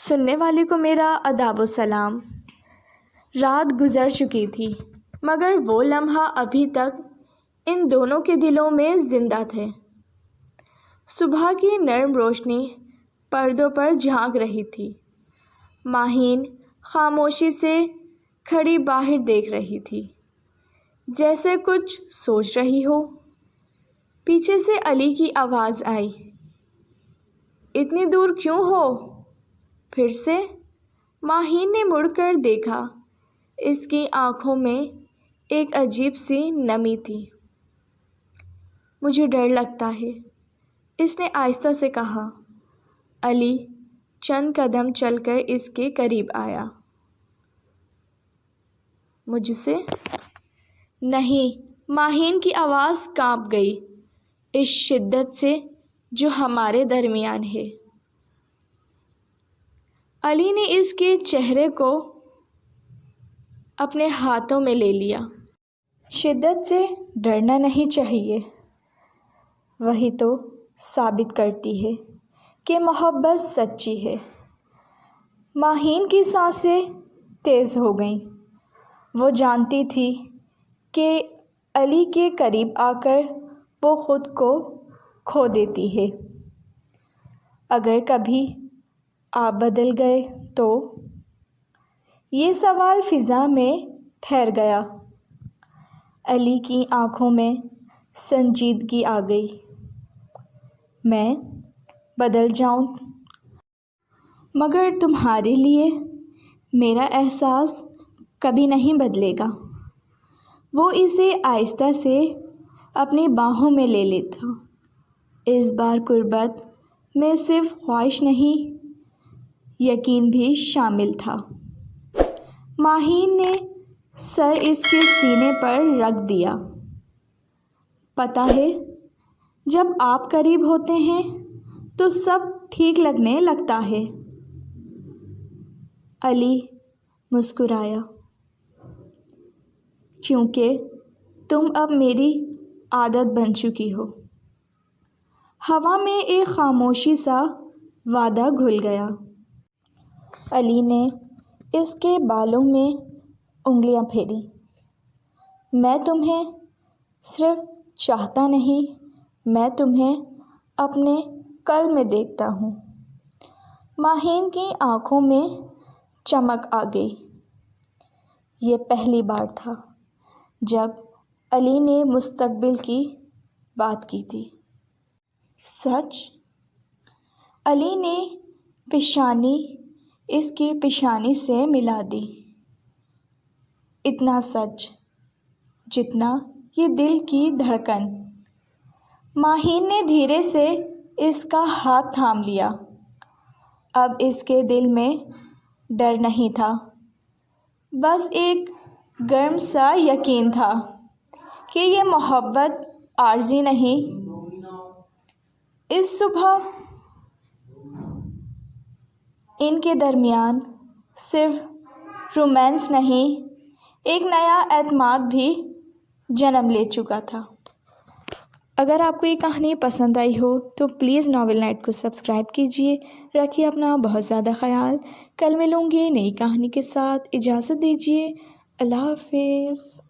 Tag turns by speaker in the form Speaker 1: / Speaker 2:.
Speaker 1: سننے والے کو میرا آداب و سلام۔ رات گزر چکی تھی مگر وہ لمحہ ابھی تک ان دونوں کے دلوں میں زندہ تھے۔ صبح کی نرم روشنی پردوں پر جھانک رہی تھی۔ ماہین خاموشی سے کھڑی باہر دیکھ رہی تھی، جیسے کچھ سوچ رہی ہو۔ پیچھے سے علی کی آواز آئی، اتنی دور کیوں ہو؟ پھر سے ماہین نے مڑ کر دیکھا، اس کی آنکھوں میں ایک عجیب سی نمی تھی۔ مجھے ڈر لگتا ہے، اس نے آہستہ سے کہا۔ علی چند قدم چل کر اس کے قریب آیا۔ مجھ سے؟ نہیں، ماہین کی آواز کانپ گئی اس شدت سے جو ہمارے درمیان ہے۔ علی نے اس کے چہرے کو اپنے ہاتھوں میں لے لیا۔ شدت سے ڈرنا نہیں چاہیے، وہی تو ثابت کرتی ہے کہ محبت سچی ہے۔ ماہین کی سانسیں تیز ہو گئیں۔ وہ جانتی تھی کہ علی کے قریب آ کر وہ خود کو کھو دیتی ہے۔ اگر کبھی آپ بدل گئے تو؟ یہ سوال فضا میں ٹھہر گیا۔ علی کی آنکھوں میں سنجیدگی آ گئی۔ میں بدل جاؤں مگر تمہارے لیے میرا احساس کبھی نہیں بدلے گا۔ وہ اسے آہستہ سے اپنی باہوں میں لے لیتا۔ اس بار قربت میں صرف خواہش نہیں، یقین بھی شامل تھا۔ ماہین نے سر اس کے سینے پر رکھ دیا۔ پتہ ہے، جب آپ قریب ہوتے ہیں تو سب ٹھیک لگنے لگتا ہے۔ علی مسکرایا، کیونکہ تم اب میری عادت بن چکی ہو۔ ہوا میں ایک خاموشی سا وعدہ گھل گیا۔ علی نے اس کے بالوں میں انگلیاں پھیری۔ میں تمہیں صرف چاہتا نہیں، میں تمہیں اپنے کل میں دیکھتا ہوں۔ ماہین کی آنکھوں میں چمک آ گئی۔ یہ پہلی بار تھا جب علی نے مستقبل کی بات کی تھی۔ سچ؟ علی نے پیشانی اس کی پیشانی سے ملا دی۔ اتنا سچ جتنا یہ دل کی دھڑکن۔ ماہین نے دھیرے سے اس کا ہاتھ تھام لیا۔ اب اس کے دل میں ڈر نہیں تھا، بس ایک گرم سا یقین تھا کہ یہ محبت عارضی نہیں۔ اس صبح ان کے درمیان صرف رومانس نہیں، ایک نیا اعتماد بھی جنم لے چکا تھا۔ اگر آپ کو یہ کہانی پسند آئی ہو تو پلیز ناول نائٹ کو سبسکرائب کیجیے۔ رکھیے اپنا بہت زیادہ خیال۔ کل ملوں گی نئی کہانی کے ساتھ۔ اجازت دیجیے۔ اللہ حافظ۔